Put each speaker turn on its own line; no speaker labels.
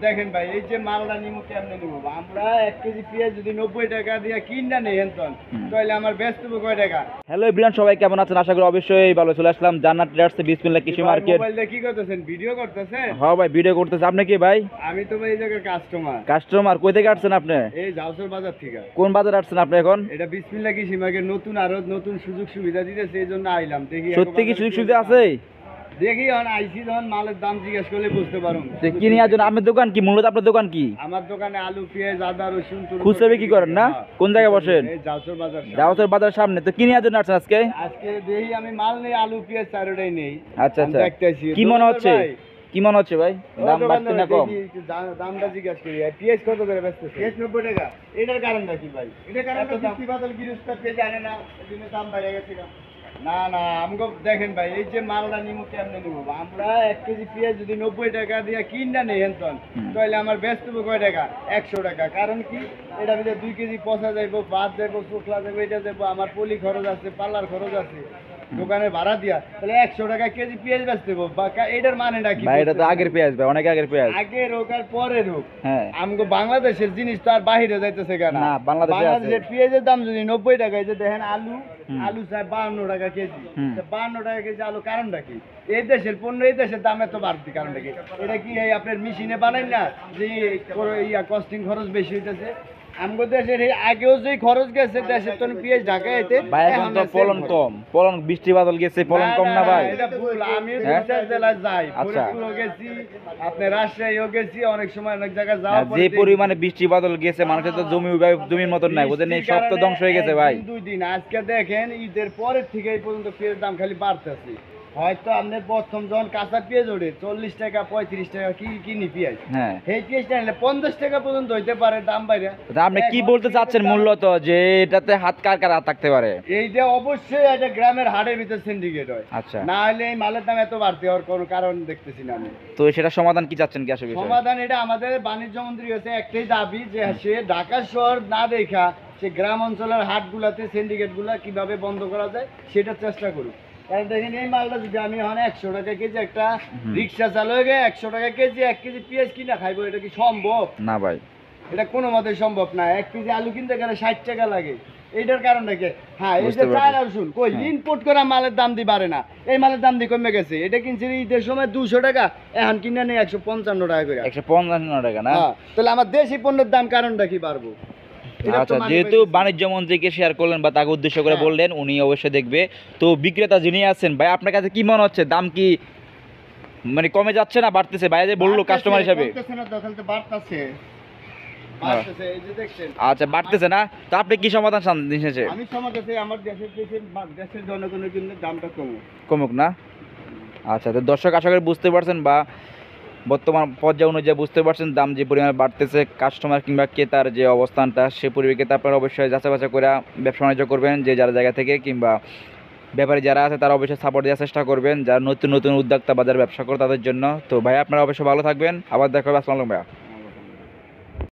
দেখেন ভাই, এই যে মালটা নিমু কেমনে নিমু? আমরা 1 কেজি পেঁয়াজ যদি 90 টাকা দিয়ে কিনা নেই হেনতন, তাহলে আমার বেচতে হবে কয় টাকা?
হ্যালো এভরিওয়ান, সবাই কেমন আছেন? আশা করি অবশ্যই ভালো। চলে আসলাম জান্নাত ট্রেডার্স বিসমিল্লাহ কৃষি মার্কেট।
মোবাইল দিয়ে কি করতেছেন? ভিডিও করতেছেন?
হ্যাঁ ভাই, ভিডিও করতেছে। আপনি কি ভাই?
আমি তো ভাই এই জায়গার কাস্টমার।
কাস্টমার? কই থেকে আসছেন আপনি?
এই জাউসর বাজার থেকে।
কোন বাজারে আসছেন আপনি এখন?
এটা বিসমিল্লাহ কৃষি মার্কেট নতুন আরো নতুন সুযোগ সুবিধা দিতেছে, এই জন্য আইলাম। দেখি
সত্যি কি সুযোগ সুবিধা আছে?
দেখি এখন আইসি, যখন মালের দাম জিজ্ঞেস করলে বুঝতে পারুন।
কি নেওয়ার জন্য? আপনার দোকান কি? মূলত আপনার দোকান কি?
আমার দোকানে আলু, পেঁয়াজ, আদা, রসুন
খুচরা বিক্রি করেন না? কোন জায়গায় বসেন?
এই জাউসর বাজার।
জাওয়াতের বাজার সামনে। তো কি নেওয়ার জন্য আসছেন আজকে?
আজকে দেখি আমি মাল নেই, আলু, পেঁয়াজ চারোটাই নেই।
আচ্ছা আচ্ছা,
আমি দেখতেছি।
কি মনে হচ্ছে?
ভাই,
কি মনে হচ্ছে ভাই? দাম বাড়ছে না কম?
দেখি একটু দামটা জিজ্ঞেস করি। আর পেঁয়াজ কত করে বেচতেছে? পেঁয়াজ 90 টাকা। এটার কারণটা কি ভাই? এটার কারণটা বৃষ্টি বাদল গিরস্তা পেঁয়াজ আনে না, এজন্য দাম বেড়ে গেছে। না না, আমগো দেখেন ভাই, এই যে মালটা নিমু কেমনে নিমু? আমরা 1 কেজি পেঁয়াজ যদি 90 টাকা দিয়ে কিনা নেই হেনতন, তাহলে আমার বেচতে হবে কয় টাকা? 100 টাকা। কারণ কি? এটা ভিতরে 2 কেজি পচা যাইবো, ভাত যাইবো, শুকলা যাইবো, এটা যাইবো, আমার পলি খরচ আছে, পাল্লার খরচ আছে, দোকানে ভাড়া দিয়া, তাহলে 100 টাকা কেজি পেঁয়াজ বেচতে হবে। এটার মানেটা কি?
ভাই এটা তো আগের পেঁয়াজ ভাই, অনেক আগের পেঁয়াজ।
আগের হোক আর পরের হোক,
হ্যাঁ,
আমগো বাংলাদেশের জিনিস তো আর বাহিরে যাইতেছে কেন?
না, বাংলাদেশে আছে।
বাংলাদেশের পেঁয়াজের দাম যদি 90 টাকা, এই যে দেখেন আলু, আলু চাই 52 টাকা কেজি। 52 টাকা কেজি আলু, কারণটা কি? এই দেশের পণ্য, এই দেশের দাম এত বাড়তি কারণটা কি? এটা কি এই আপনার মেশিনে বানাই না যে কস্টিং খরচ বেশি হইতেছে? আমগো দেশের এই আগেও যে খরচ গেছে দেশের তো পেঁয়াজ ঢাকা এতে
ভাই এখন তো ফলন কম, ফলন বৃষ্টি বাদল গেছে, ফলন কম না ভাই?
এটা ভুল। আমি
হ্যাঁ?
2-4 জেলায় যাই,
আচ্ছা।
ফরিদপুরও গেছি, আপনার রাজশাহীও গেছি, অনেক সময় অনেক জায়গায় যাওয়ার পরে
যে
দেখি-
পরিমাণে বৃষ্টি বাদল গেছে, মানুষের তো জমির মতন নাই, ওদের নেই, সব তো ধ্বংস হয়ে গেছে ভাই।
2 দিন আজকে দেখেন, ঈদের পরের থেকে এই পর্যন্ত পেঁয়াজের দাম খালি বাড়তেছে। হয়তো আপনি প্রথম যখন কাঁচা পেঁয়াজ ওঠে 40 টাকা 35 টাকা কিনি পেঁয়াজ,
হ্যাঁ,
সেই পেঁয়াজটা নিলে 50 টাকা পর্যন্ত হইতে পারে দাম বাইরে।
তা আপনি কি বলতে চাচ্ছেন মূলত, যে এটাতে হাত কার কার হাত থাকতে পারে?
এইটা অবশ্যই একটা গ্রামের হাটের ভিতর সিন্ডিকেট হয়,
আচ্ছা,
না হলে এই মালের দাম এত বাড়তে হওয়ার কোনো কারণ দেখতেছি না আমি।
তো সেটা সমাধান কি চাচ্ছেন কি আসলে?
সমাধান এটা আমাদের বাণিজ্য মন্ত্রী হচ্ছে একটাই দাবি, যে সে ঢাকা শহর না দেখা সে গ্রাম অঞ্চলের হাটগুলাতে সিন্ডিকেট গুলা কিভাবে বন্ধ করা যায় সেটা চেষ্টা করুক। কারণ দেখেন, এই মালটা যদি আমি এখন 100 টাকা কেজি, একটা রিক্সা চালক 100 টাকা কেজি 1 কেজি পেঁয়াজ কিনা খাইবো, এটা কি সম্ভব?
না ভাই,
এটা কোনো মতে সম্ভব না। 1 কেজি আলু কিনতে গেলে 60 টাকা লাগে। এইটার কারণটা কি? হ্যাঁ, এই
বুঝতে
যে
পারছি।
চাল আর রসুন কই ইম্পোর্ট করা মালের দাম দি বাড়ে না, এই মালের দাম দি কমে গেছে। এটা কিনছি ঈদের সময় 200 টাকা, এখন কিনে নেই 155 টাকা করে।
155 টাকা না?
হ্যাঁ, তাহলে আমার দেশি পণ্যের দাম কারণটা কি বাড়বো? এটা তো
আচ্ছা,
মানে
যেহেতু
পাইতেছি না।
বাণিজ্য মন্ত্রীকে শেয়ার করলেন বা তাকে উদ্দেশ্য করে
হ্যাঁ।
বললেন, উনি অবশ্যই দেখবে। তো বিক্রেতা যিনি আছেন ভাই, আপনার কাছে কি মনে হচ্ছে, দাম কি মানে কমে যাচ্ছে না বাড়তেছে? ভাই যে বললো কাস্টমার হিসাবে।
কমতেছে না, দখল তো বাড়তাছে। বাড়তেছে, এই যে দেখছেন।
আচ্ছা, বাড়তেছে না? তো আপনি কি সমাধান চান দিন শেষে?
আমি সমাজে আমার দেশের জনগণের জন্য দামটা কমুক।
কমুক না? আচ্ছা, তো দর্শক আশা করি বুঝতে পারছেন, বা বর্তমান পর্যায় অনুযায়ী বুঝতে পারছেন দাম যে পরিমাণে বাড়তেছে। কাস্টমার কিংবা ক্রেতার যে অবস্থানটা, সে পরিপ্রেক্ষিতে আপনারা অবশ্যই যাচাই বাছাই করে ব্যবসা বাণিজ্য করবেন, যে যার জায়গা থেকে, কিংবা ব্যাপারী যারা আছে তারা অবশ্যই সাপোর্ট দেওয়ার চেষ্টা করবেন, যারা নতুন নতুন উদ্যোক্তা বাজার ব্যবসা করে তাদের জন্য। তো ভাই আপনারা অবশ্যই ভালো থাকবেন, আবার দেখা হবে। আসসালামু আলাইকুম ভাইয়া।